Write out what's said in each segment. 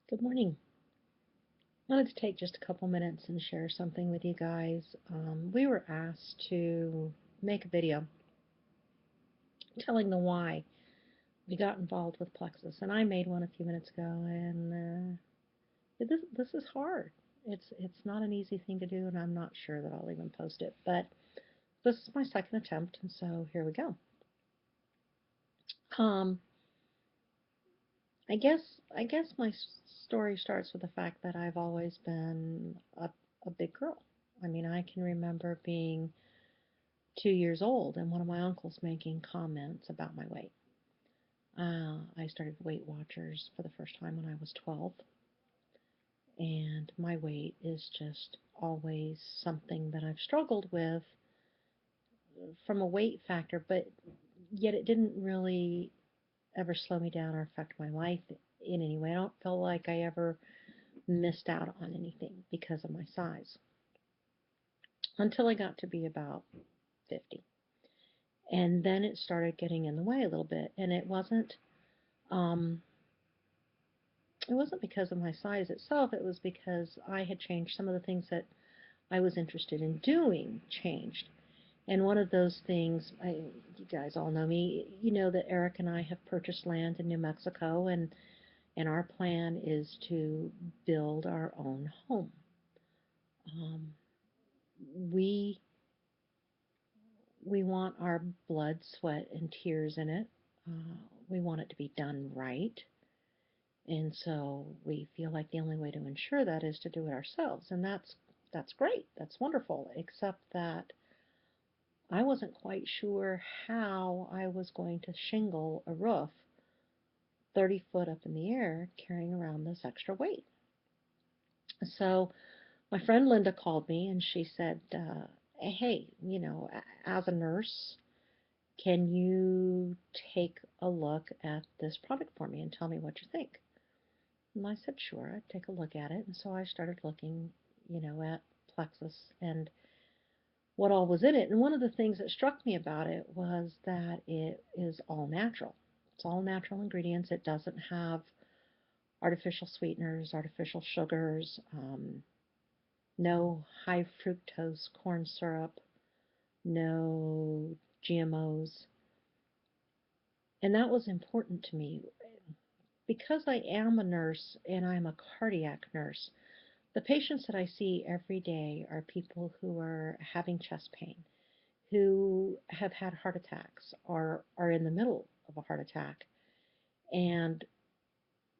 Good morning. I wanted to take just a couple minutes and share something with you guys. We were asked to make a video telling the why we got involved with Plexus, and I made one a few minutes ago. And this is hard. It's not an easy thing to do, and I'm not sure that I'll even post it. But this is my second attempt, and so here we go. Um, I guess my story starts with the fact that I've always been a big girl. I mean, I can remember being 2 years old and one of my uncles making comments about my weight. I started Weight Watchers for the first time when I was 12, and my weight is just always something that I've struggled with from a weight factor, but yet it didn't really ever slow me down or affect my life in any way. I don't feel like I ever missed out on anything because of my size until I got to be about 50. And then it started getting in the way a little bit, and um, it wasn't because of my size itself, it was because I had changed some of the things that I was interested in doing changed. And one of those things, you guys all know me, you know that Eric and I have purchased land in New Mexico, and our plan is to build our own home. Um, we we want our blood, sweat, and tears in it. We want it to be done right. And so we feel like the only way to ensure that is to do it ourselves. And that's great. That's wonderful. Except that I wasn't quite sure how I was going to shingle a roof 30 foot up in the air carrying around this extra weight. So my friend Linda called me and she said, hey, as a nurse, can you take a look at this product for me and tell me what you think? And I said, sure, I'd take a look at it. And so I started looking, at Plexus and what all was in it. And one of the things that struck me about it was that it is all natural. It's all natural ingredients. It doesn't have artificial sweeteners, artificial sugars, no high fructose corn syrup, no GMOs. And that was important to me because I am a nurse and I'm a cardiac nurse. The patients that I see every day are people who are having chest pain, who have had heart attacks or are in the middle of a heart attack. And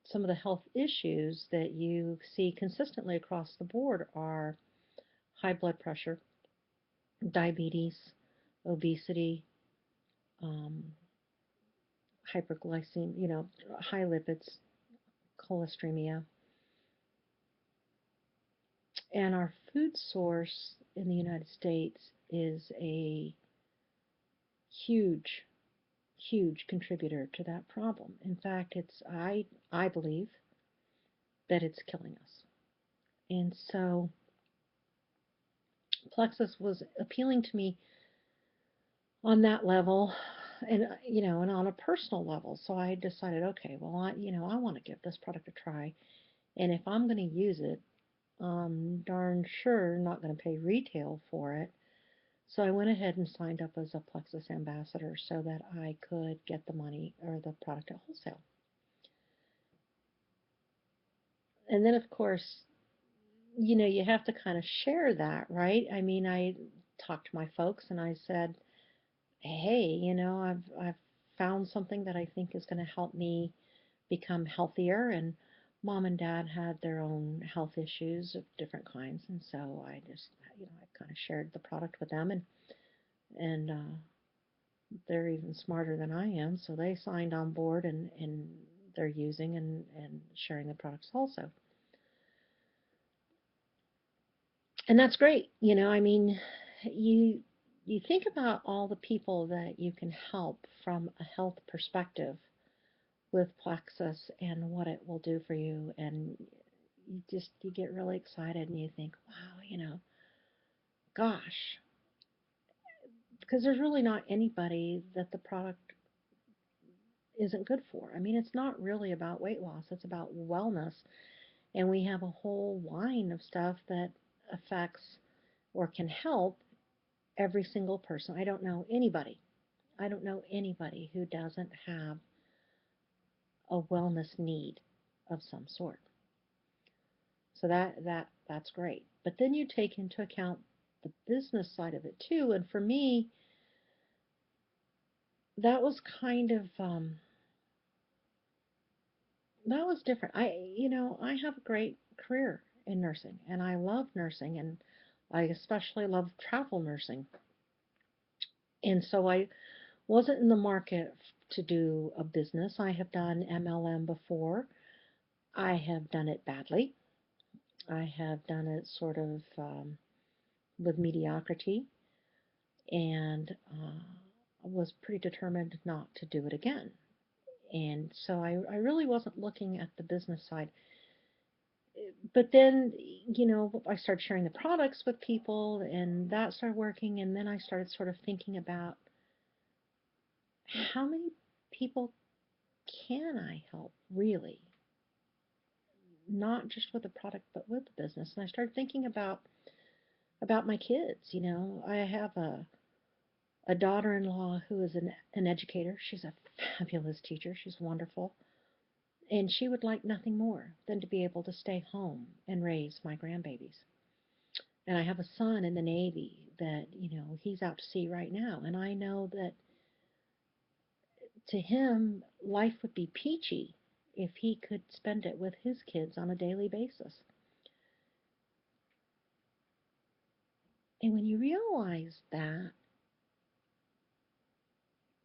some of the health issues that you see consistently across the board are high blood pressure, diabetes, obesity, um, hyperglycemia, high lipids, cholesteremia. And our food source in the United States is a huge, huge contributor to that problem. In fact, I believe that it's killing us. And so Plexus was appealing to me on that level and and on a personal level. So I decided, okay, well, I want to give this product a try. And if I'm going to use it, I'm darn sure not going to pay retail for it. So I went ahead and signed up as a Plexus ambassador so that I could get the money or the product at wholesale. And then, of course, you have to kind of share that, right? I mean, I talked to my folks and I said, hey, I've found something that I think is going to help me become healthier. And mom and dad had their own health issues of different kinds, and so I just, I kind of shared the product with them, and they're even smarter than I am, so they signed on board and they're using and sharing the products also. And that's great. I mean, you you think about all the people that you can help from a health perspective with Plexus and what it will do for you, and you get really excited and you think, wow, gosh, because there's really not anybody that the product isn't good for. I mean, it's not really about weight loss, it's about wellness. And we have a whole line of stuff that affects or can help every single person. I don't know anybody. I don't know anybody who doesn't have a wellness need of some sort. So that's great. But then you take into account the business side of it too. And for me, that was kind of that was different. I have a great career in nursing, and I love nursing, and I especially love travel nursing. And so I wasn't in the market to do a business. I have done MLM before. I have done it badly. I have done it sort of with mediocrity, and was pretty determined not to do it again. And so I really wasn't looking at the business side. But then, I started sharing the products with people, and that started working. And then I started sort of thinking about how many people can I help really, not just with the product, but with the business. And I started thinking about my kids. I have a daughter-in-law who is an educator. She's a fabulous teacher. She's wonderful. And she would like nothing more than to be able to stay home and raise my grandbabies. And I have a son in the Navy that, he's out to sea right now. And I know that to him, life would be peachy if he could spend it with his kids on a daily basis. And when you realize that,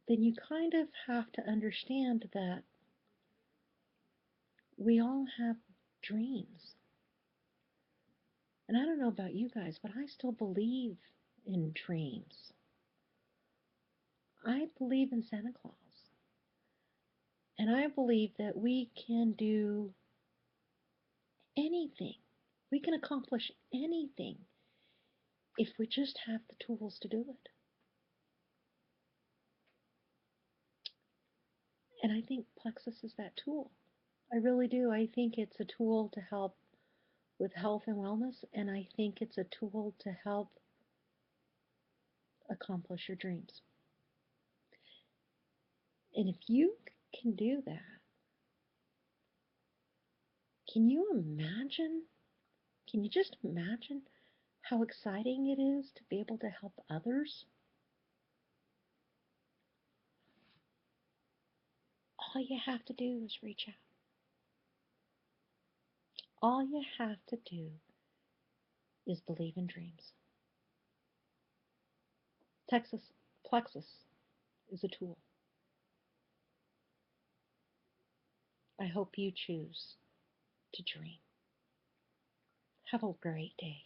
then you kind of have to understand that we all have dreams. And I don't know about you guys, but I still believe in dreams. I believe in Santa Claus. And I believe that we can do anything. We can accomplish anything if we just have the tools to do it. And I think Plexus is that tool. I really do. I think it's a tool to help with health and wellness, and I think it's a tool to help accomplish your dreams. And if you can do that, can you imagine? Can you just imagine how exciting it is to be able to help others? All you have to do is reach out. All you have to do is believe in dreams. Plexus is a tool. I hope you choose to dream. Have a great day.